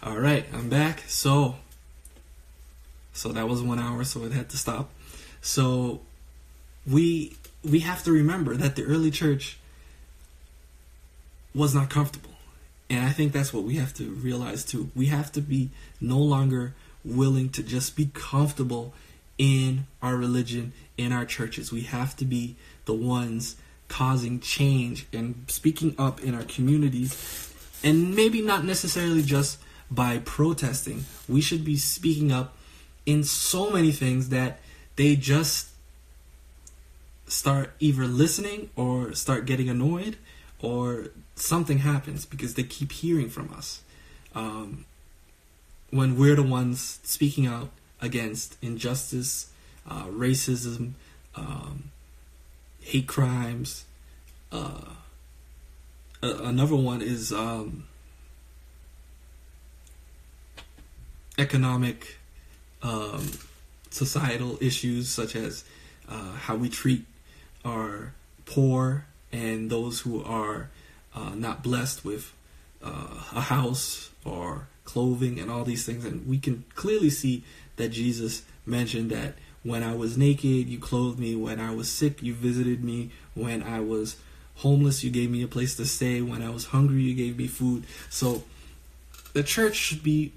All right, I'm back. So that was 1 hour, so it had to stop. So we have to remember that the early church was not comfortable. And I think that's what we have to realize too. We have to be no longer willing to just be comfortable in our religion, in our churches. We have to be the ones causing change and speaking up in our communities, and maybe not necessarily just by protesting. We should be speaking up in so many things that they just start either listening or start getting annoyed, or something happens because they keep hearing from us. When we're the ones speaking out against injustice, racism, hate crimes. Another one is economic, societal issues, such as how we treat our poor and those who are not blessed with a house or clothing and all these things. And we can clearly see that Jesus mentioned that when I was naked, you clothed me. When I was sick, you visited me. When I was homeless, you gave me a place to stay. When I was hungry, you gave me food. So the church should be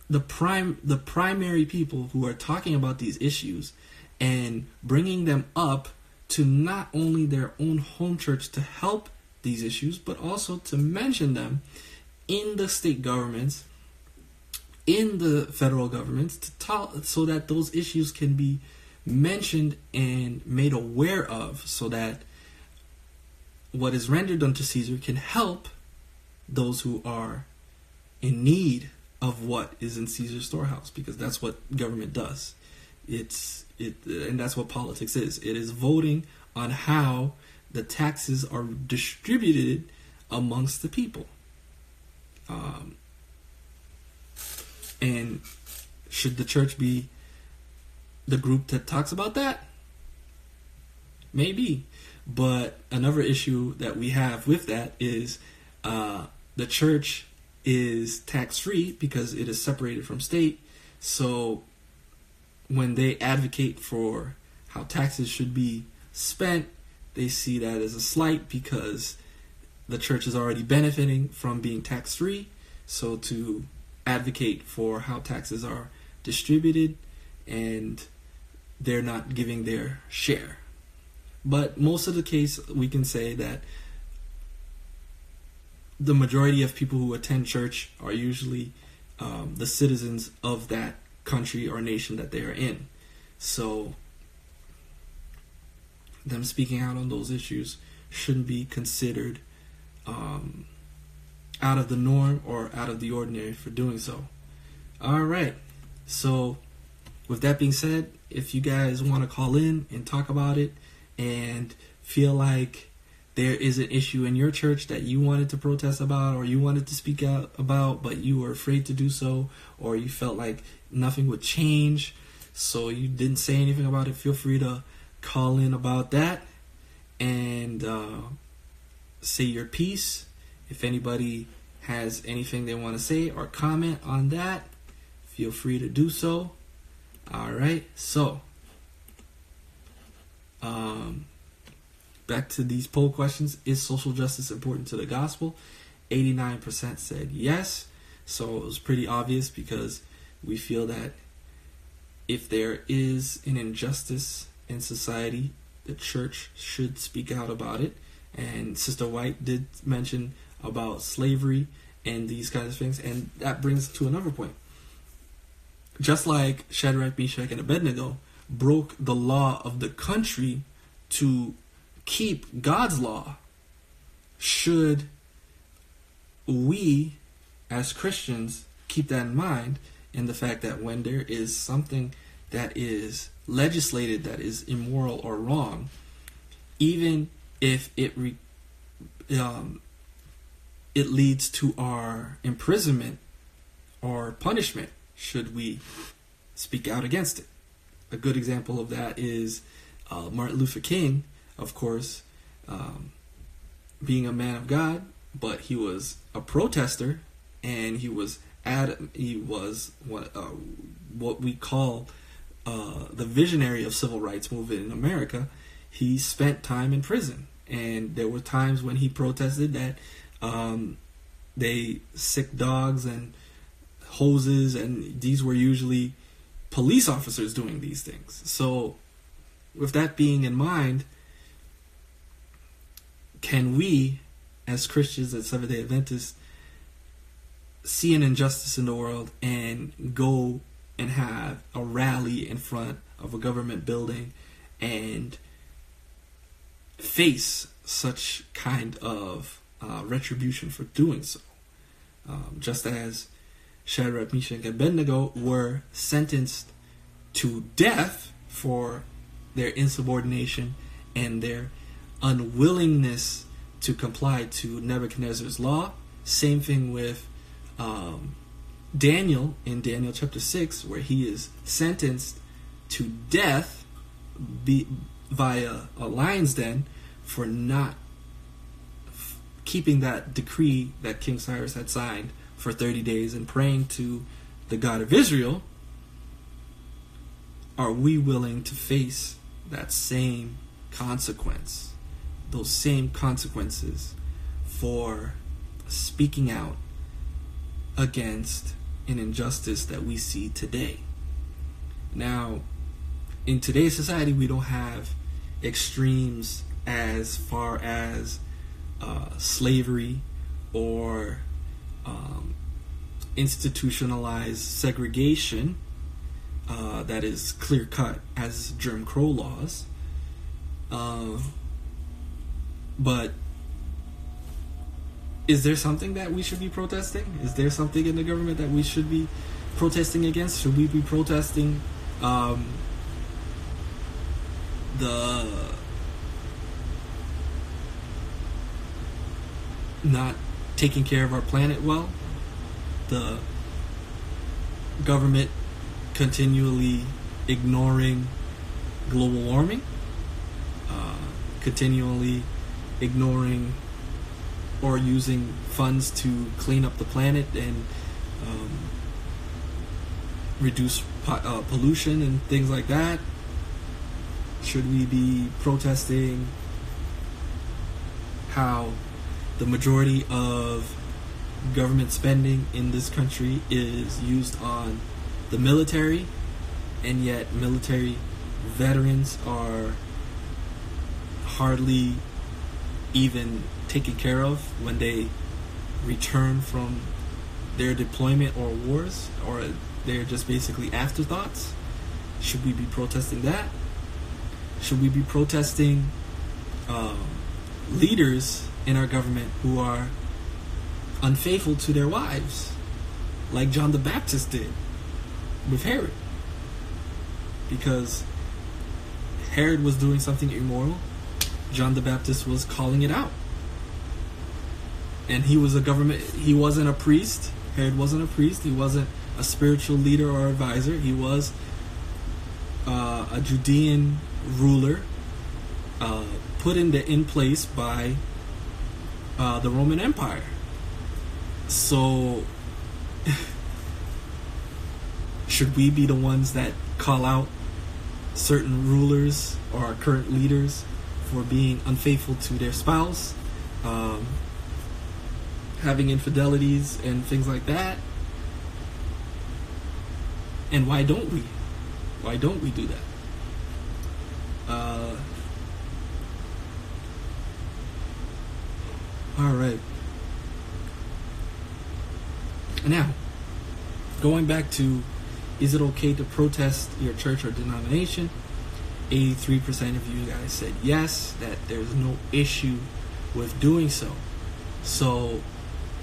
the primary people who are talking about these issues and bringing them up to not only their own home church to help these issues, but also to mention them in the state governments, in the federal governments, to talk, so that those issues can be mentioned and made aware of, so that what is rendered unto Caesar can help those who are in need of what is in Caesar's storehouse, because that's what government does. And that's what politics is. It is voting on how the taxes are distributed amongst the people. And should the church be the group that talks about that? Maybe. But another issue that we have with that is the church is tax-free because it is separated from state. So when they advocate for how taxes should be spent, they see that as a slight because the church is already benefiting from being tax-free. So to advocate for how taxes are distributed, and they're not giving their share. But most of the case, we can say that the majority of people who attend church are usually the citizens of that country or nation that they are in. So them speaking out on those issues shouldn't be considered out of the norm or out of the ordinary for doing so. All right. So with that being said, if you guys want to call in and talk about it and feel like there is an issue in your church that you wanted to protest about, or you wanted to speak out about, but you were afraid to do so, or you felt like nothing would change, so you didn't say anything about it, feel free to call in about that and say your piece. If anybody has anything they want to say or comment on that, feel free to do so. All right, so back to these poll questions. Is social justice important to the gospel? 89% said yes. So it was pretty obvious, because we feel that if there is an injustice in society, the church should speak out about it. And Sister White did mention about slavery and these kinds of things. And that brings to another point. Just like Shadrach, Meshach, and Abednego broke the law of the country to keep God's law, should we as Christians keep that in mind, in the fact that when there is something that is legislated that is immoral or wrong, even if it leads to our imprisonment or punishment, should we speak out against it? A good example of that is Martin Luther King, of course, being a man of God, but he was a protester, and he was Adam, he was what we call the visionary of civil rights movement in America. He spent time in prison, and there were times when he protested that they sick dogs and hoses, and these were usually police officers doing these things. So with that being in mind, can we as Christians and Seventh-day Adventists see an injustice in the world and go and have a rally in front of a government building and face such kind of retribution for doing so? Just as Shadrach, Meshach, and Abednego were sentenced to death for their insubordination and their unwillingness to comply to Nebuchadnezzar's law. Same thing with Daniel in Daniel chapter 6, where he is sentenced to death via a lion's den for not keeping that decree that King Cyrus had signed for 30 days and praying to the God of Israel. Are we willing to face that same consequence, those same consequences for speaking out against an injustice that we see today? Now, in today's society, we don't have extremes as far as slavery or institutionalized segregation that is clear cut as Jim Crow laws. But is there something that we should be protesting? Is there something in the government that we should be protesting against? Should we be protesting the not taking care of our planet well? The government continually ignoring global warming, continually ignoring or using funds to clean up the planet and reduce pollution and things like that? Should we be protesting how the majority of government spending in this country is used on the military, and yet military veterans are hardly even taken care of when they return from their deployment or wars, or they're just basically afterthoughts? Should we be protesting that? Should we be protesting leaders in our government who are unfaithful to their wives, like John the Baptist did with Herod? Because Herod was doing something immoral, John the Baptist was calling it out. And he was he wasn't a priest. Herod wasn't a priest. He wasn't a spiritual leader or advisor. He was a Judean ruler put in place by the Roman Empire. So should we be the ones that call out certain rulers or our current leaders for being unfaithful to their spouse, having infidelities and things like that? And why don't we? Why don't we do that? All right. Now, going back to, is it okay to protest your church or denomination? 83% of you guys said yes, that there's no issue with doing so. So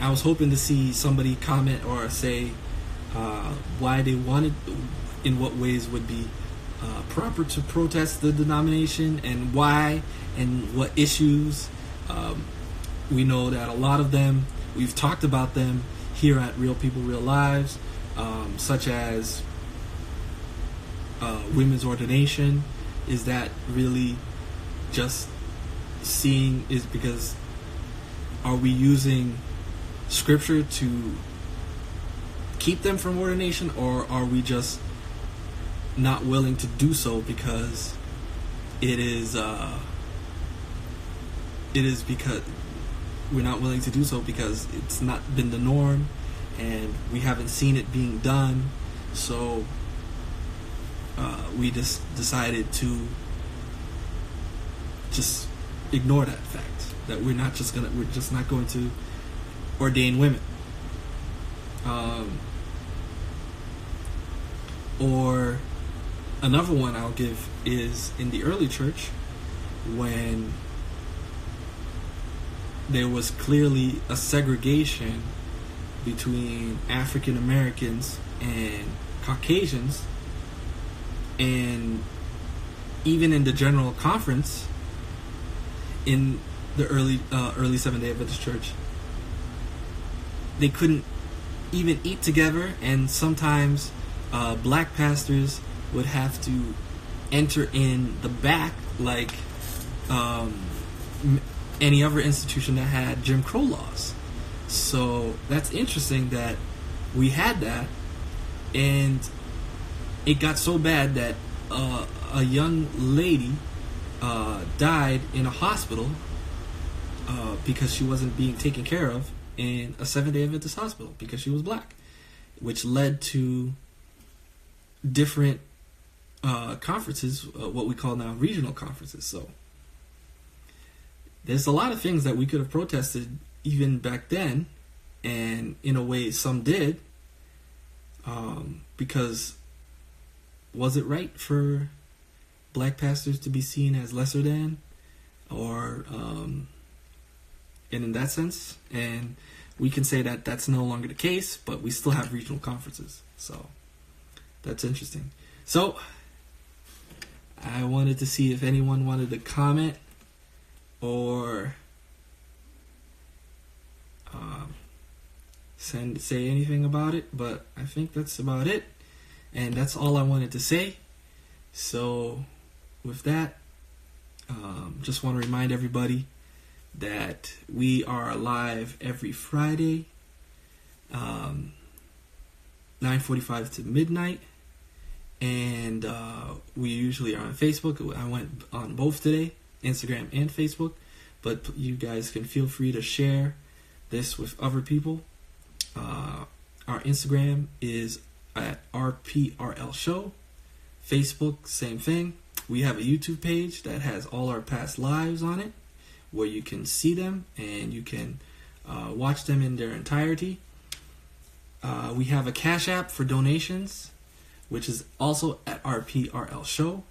I was hoping to see somebody comment or say why they wanted, in what ways would be proper to protest the denomination, and why, and what issues. We know that a lot of them, we've talked about them here at Real People, Real Lives, such as women's ordination. Is that really just seeing, is because, are we using scripture to keep them from ordination, or are we just not willing to do so because it is because we're not willing to do so because it's not been the norm and we haven't seen it being done, so we just decided to just ignore that fact that we're just not going to ordain women. Or another one I'll give is in the early church, when there was clearly a segregation between African Americans and Caucasians, and even in the General Conference in the early Seventh-day Adventist Church, they couldn't even eat together, and sometimes black pastors would have to enter in the back like any other institution that had Jim Crow laws. So that's interesting that we had that, and it got so bad that a young lady died in a hospital because she wasn't being taken care of in a Seventh-day Adventist hospital because she was black, which led to different conferences, what we call now regional conferences. So there's a lot of things that we could have protested even back then, and in a way some did, because was it right for black pastors to be seen as lesser than, or and in that sense, and we can say that that's no longer the case, but we still have regional conferences. So that's interesting. So I wanted to see if anyone wanted to comment or say anything about it, but I think that's about it, and that's all I wanted to say. So with that, just want to remind everybody that we are live every Friday, 9:45 to midnight, and we usually are on Facebook. I went on both today, Instagram and Facebook, but you guys can feel free to share this with other people. Our Instagram is at RPRL Show. Facebook, same thing. We have a YouTube page that has all our past lives on it, where you can see them and you can watch them in their entirety. We have a Cash App for donations, which is also at RPRL Show.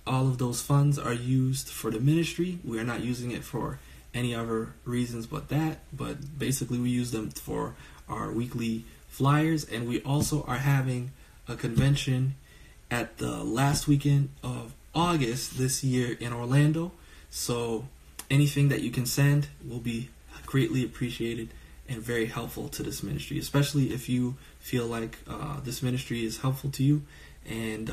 All of those funds are used for the ministry. We are not using it for any other reasons but that, but basically we use them for our weekly flyers, and we also are having a convention at the last weekend of August this year in Orlando. So anything that you can send will be greatly appreciated and very helpful to this ministry, especially if you feel like this ministry is helpful to you, and